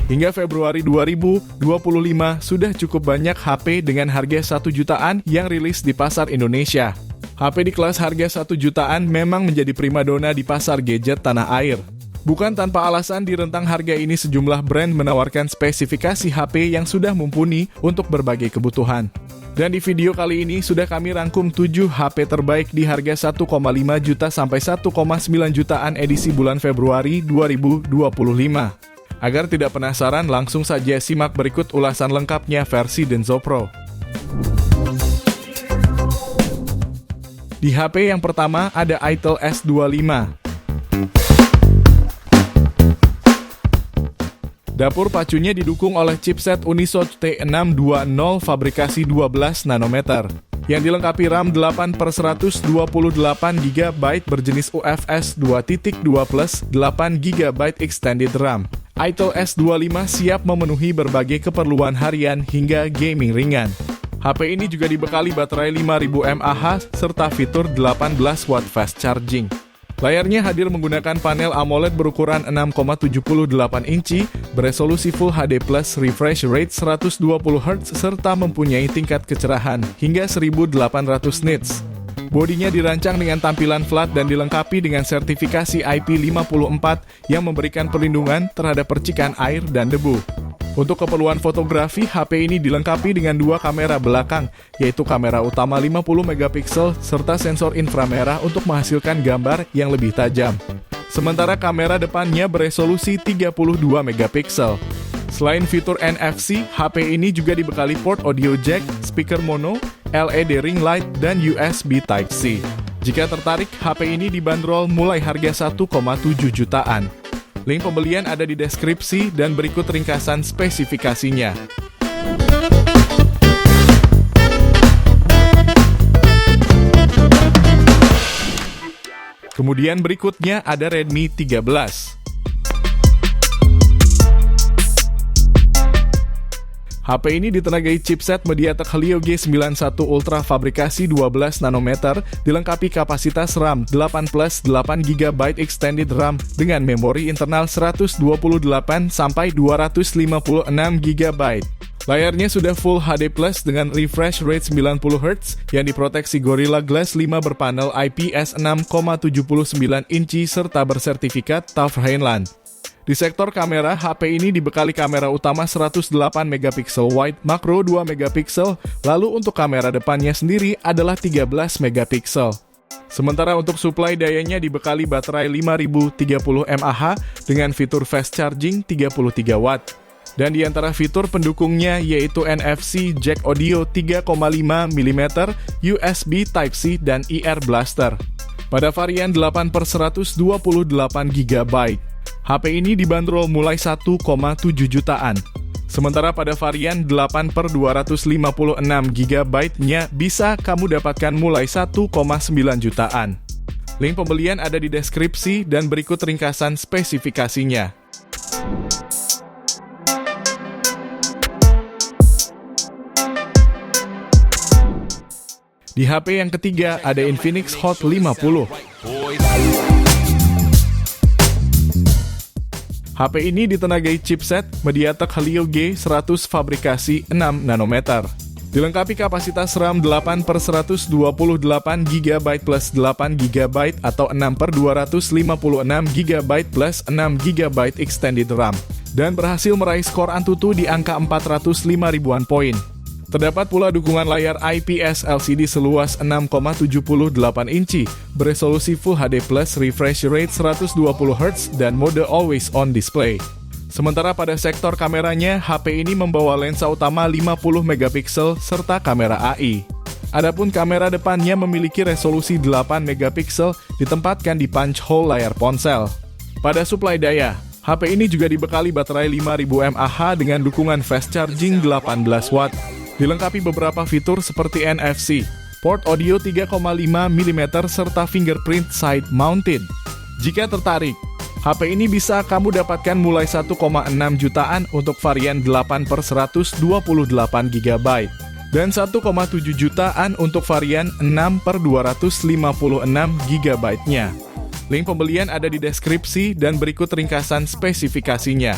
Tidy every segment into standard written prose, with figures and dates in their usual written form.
Hingga Februari 2025 sudah cukup banyak HP dengan harga 1 jutaan yang rilis di pasar Indonesia. HP di kelas harga 1 jutaan memang menjadi primadona di pasar gadget tanah air. Bukan tanpa alasan di rentang harga ini sejumlah brand menawarkan spesifikasi HP yang sudah mumpuni untuk berbagai kebutuhan. Dan di video kali ini sudah kami rangkum 7 HP terbaik di harga 1,5 juta sampai 1,9 jutaan edisi bulan Februari 2025. Agar tidak penasaran, langsung saja simak berikut ulasan lengkapnya versi Denso Pro. Di HP yang pertama ada Itel S25. Dapur pacunya didukung oleh chipset Unisoc T620 fabrikasi 12 nanometer. Yang dilengkapi RAM 8/128 GB berjenis UFS 2.2 plus 8 GB extended RAM. Itel S25 siap memenuhi berbagai keperluan harian hingga gaming ringan. HP ini juga dibekali baterai 5000 mAh serta fitur 18 watt fast charging. Layarnya hadir menggunakan panel AMOLED berukuran 6,78 inci, beresolusi Full HD+, refresh rate 120 Hz serta mempunyai tingkat kecerahan hingga 1800 nits. Bodinya dirancang dengan tampilan flat dan dilengkapi dengan sertifikasi IP54 yang memberikan perlindungan terhadap percikan air dan debu. Untuk keperluan fotografi, HP ini dilengkapi dengan 2 kamera belakang, yaitu kamera utama 50 megapiksel serta sensor inframerah untuk menghasilkan gambar yang lebih tajam. Sementara kamera depannya beresolusi 32 megapiksel. Selain fitur NFC, HP ini juga dibekali port audio jack, speaker mono, LED ring light, dan USB Type-C. Jika tertarik, HP ini dibanderol mulai harga 1,7 jutaan. Link pembelian ada di deskripsi dan berikut ringkasan spesifikasinya. Kemudian berikutnya ada Redmi 13. HP ini ditenagai chipset MediaTek Helio G91 Ultra fabrikasi 12 nanometer, dilengkapi kapasitas RAM 8 plus 8 GB extended RAM dengan memori internal 128 sampai 256 GB. Layarnya sudah Full HD Plus dengan refresh rate 90 Hz yang diproteksi Gorilla Glass 5 berpanel IPS 6,79 inci serta bersertifikat TÜV Rheinland. Di sektor kamera, HP ini dibekali kamera utama 108 megapiksel wide, makro 2 megapiksel, lalu untuk kamera depannya sendiri adalah 13 megapiksel. Sementara untuk suplai dayanya dibekali baterai 5030 mAh dengan fitur fast charging 33 watt. Dan di antara fitur pendukungnya yaitu NFC, jack audio 3,5 mm, USB Type-C, dan IR Blaster. Pada varian 8/128 GB. HP ini dibanderol mulai 1,7 jutaan. Sementara pada varian 8/256 GB-nya bisa kamu dapatkan mulai 1,9 jutaan. Link pembelian ada di deskripsi dan berikut ringkasan spesifikasinya. Di HP yang ketiga ada Infinix Hot 50. HP ini ditenagai chipset MediaTek Helio G100 fabrikasi 6 nanometer. Dilengkapi kapasitas RAM 8/128 GB plus 8 GB atau 6/256 GB plus 6 GB extended RAM. Dan berhasil meraih skor Antutu di angka 405 ribuan poin. Terdapat pula dukungan layar IPS LCD seluas 6,78 inci, beresolusi Full HD+, refresh rate 120 Hz, dan mode Always On Display. Sementara pada sektor kameranya, HP ini membawa lensa utama 50 megapiksel serta kamera AI. Adapun kamera depannya memiliki resolusi 8 megapiksel ditempatkan di punch hole layar ponsel. Pada suplai daya, HP ini juga dibekali baterai 5000 mAh dengan dukungan fast charging 18 watt. Dilengkapi beberapa fitur seperti NFC, port audio 3,5 mm serta fingerprint side mounted. Jika tertarik, HP ini bisa kamu dapatkan mulai 1,6 jutaan untuk varian 8/128 GB dan 1,7 jutaan untuk varian 6/256 GB-nya. Link pembelian ada di deskripsi dan berikut ringkasan spesifikasinya.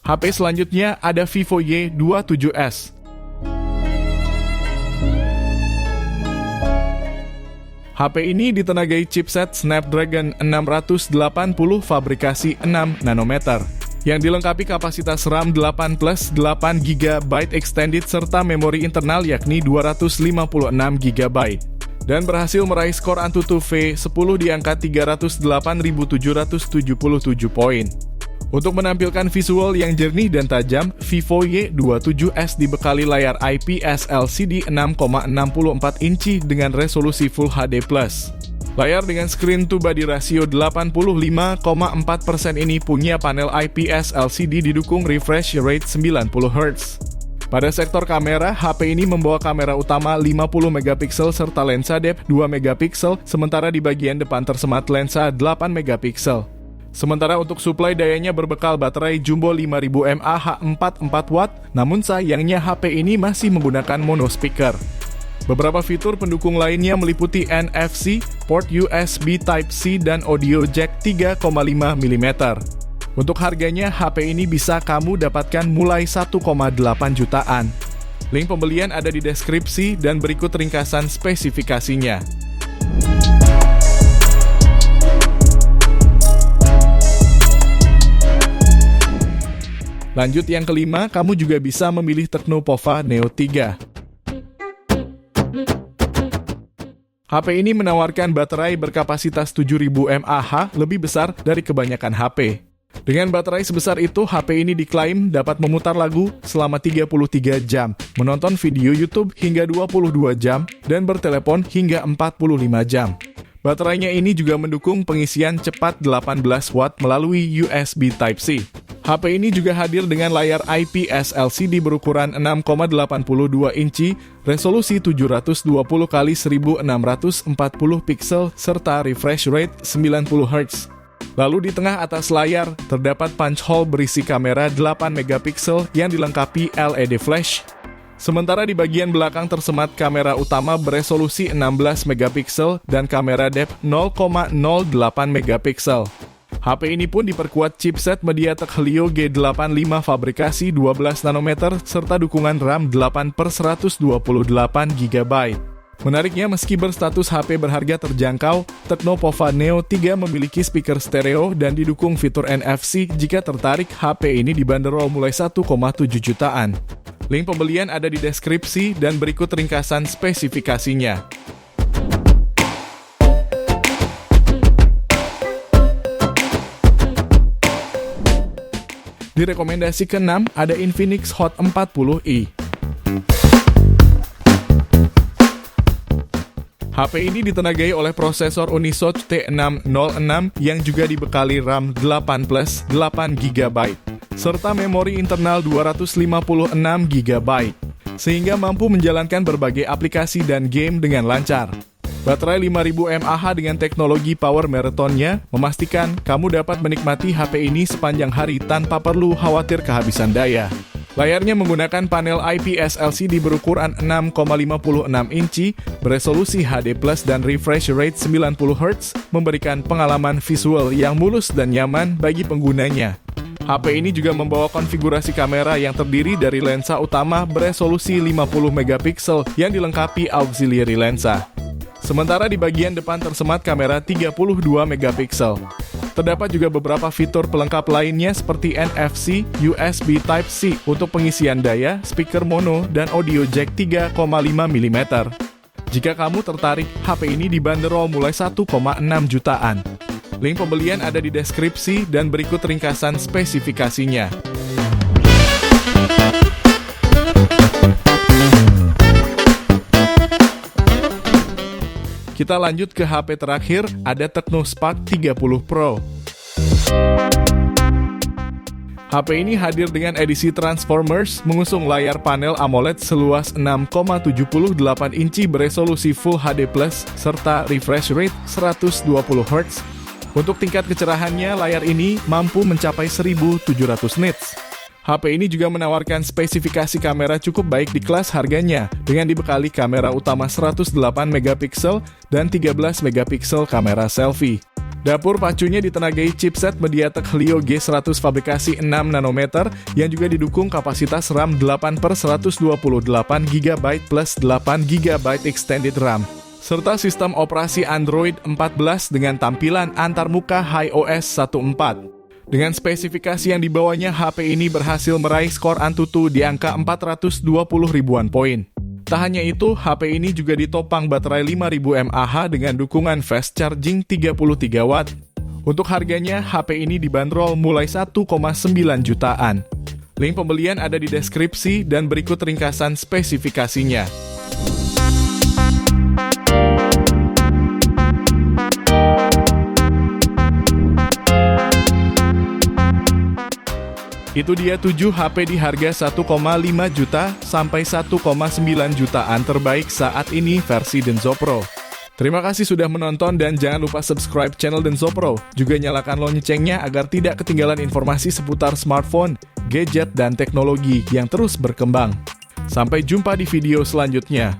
HP selanjutnya ada Vivo Y27s. HP ini ditenagai chipset Snapdragon 680 fabrikasi 6 nanometer, yang dilengkapi kapasitas RAM 8 plus 8 GB extended serta memori internal yakni 256 GB, dan berhasil meraih skor Antutu V10 di angka 308.777 poin. Untuk menampilkan visual yang jernih dan tajam, Vivo Y27s dibekali layar IPS LCD 6,64 inci dengan resolusi Full HD+. Layar dengan screen to body rasio 85,4% ini punya panel IPS LCD didukung refresh rate 90 Hz. Pada sektor kamera, HP ini membawa kamera utama 50 megapiksel serta lensa depth 2 megapiksel, sementara di bagian depan tersemat lensa 8 megapiksel. Sementara untuk suplai dayanya berbekal baterai jumbo 5000 mAh 44 watt, namun sayangnya HP ini masih menggunakan mono speaker. Beberapa fitur pendukung lainnya meliputi NFC, port USB Type-C, dan audio jack 3,5 mm. Untuk harganya, HP ini bisa kamu dapatkan mulai 1,8 jutaan. Link pembelian ada di deskripsi dan berikut ringkasan spesifikasinya. Lanjut yang kelima, kamu juga bisa memilih Tecno Pova Neo 3. HP ini menawarkan baterai berkapasitas 7000 mAh, lebih besar dari kebanyakan HP. Dengan baterai sebesar itu, HP ini diklaim dapat memutar lagu selama 33 jam, menonton video YouTube hingga 22 jam, dan bertelepon hingga 45 jam. Baterainya ini juga mendukung pengisian cepat 18 watt melalui USB Type-C. HP ini juga hadir dengan layar IPS LCD berukuran 6,82 inci, resolusi 720x1640 piksel, serta refresh rate 90 Hz. Lalu di tengah atas layar, terdapat punch hole berisi kamera 8 megapiksel yang dilengkapi LED flash. Sementara di bagian belakang tersemat kamera utama beresolusi 16 megapiksel dan kamera depth 0,08 megapiksel. HP ini pun diperkuat chipset MediaTek Helio G85 fabrikasi 12 nanometer serta dukungan RAM 8/128 GB. Menariknya, meski berstatus HP berharga terjangkau, Tecno Pova Neo 3 memiliki speaker stereo dan didukung fitur NFC. Jika tertarik, HP ini dibanderol mulai 1,7 jutaan. Link pembelian ada di deskripsi dan berikut ringkasan spesifikasinya. Di rekomendasi ke-6 ada Infinix Hot 40i. HP ini ditenagai oleh prosesor Unisoc T606 yang juga dibekali RAM 8 plus 8 GB, serta memori internal 256 GB, sehingga mampu menjalankan berbagai aplikasi dan game dengan lancar. Baterai 5000 mAh dengan teknologi Power Marathon-nya memastikan kamu dapat menikmati HP ini sepanjang hari tanpa perlu khawatir kehabisan daya. Layarnya menggunakan panel IPS LCD berukuran 6,56 inci, beresolusi HD+, dan refresh rate 90 Hz, memberikan pengalaman visual yang mulus dan nyaman bagi penggunanya. HP ini juga membawa konfigurasi kamera yang terdiri dari lensa utama beresolusi 50 megapiksel yang dilengkapi auxiliary lensa. Sementara di bagian depan tersemat kamera 32 megapiksel. Terdapat juga beberapa fitur pelengkap lainnya seperti NFC, USB Type-C untuk pengisian daya, speaker mono, dan audio jack 3,5 mm. Jika kamu tertarik, HP ini dibanderol mulai 1,6 jutaan. Link pembelian ada di deskripsi dan berikut ringkasan spesifikasinya. Kita lanjut ke HP terakhir, ada Tecno Spark 30 Pro. HP ini hadir dengan edisi Transformers, mengusung layar panel AMOLED seluas 6,78 inci beresolusi Full HD+, serta refresh rate 120 Hz. Untuk tingkat kecerahannya, layar ini mampu mencapai 1700 nits. HP ini juga menawarkan spesifikasi kamera cukup baik di kelas harganya, dengan dibekali kamera utama 108 megapiksel dan 13 megapiksel kamera selfie. Dapur pacunya ditenagai chipset MediaTek Helio G100 fabrikasi 6 nanometer yang juga didukung kapasitas RAM 8/128 GB plus 8 GB extended RAM, serta sistem operasi Android 14 dengan tampilan antarmuka HiOS 14. Dengan spesifikasi yang dibawanya, HP ini berhasil meraih skor Antutu di angka 420 ribuan poin. Tak hanya itu, HP ini juga ditopang baterai 5000 mAh dengan dukungan fast charging 33 watt. Untuk harganya, HP ini dibanderol mulai 1,9 jutaan. Link pembelian ada di deskripsi dan berikut ringkasan spesifikasinya. Itu dia 7 HP di harga 1,5 juta sampai 1,9 jutaan terbaik saat ini versi Denso Pro. Terima kasih sudah menonton dan jangan lupa subscribe channel Denso Pro. Juga nyalakan loncengnya agar tidak ketinggalan informasi seputar smartphone, gadget, dan teknologi yang terus berkembang. Sampai jumpa di video selanjutnya.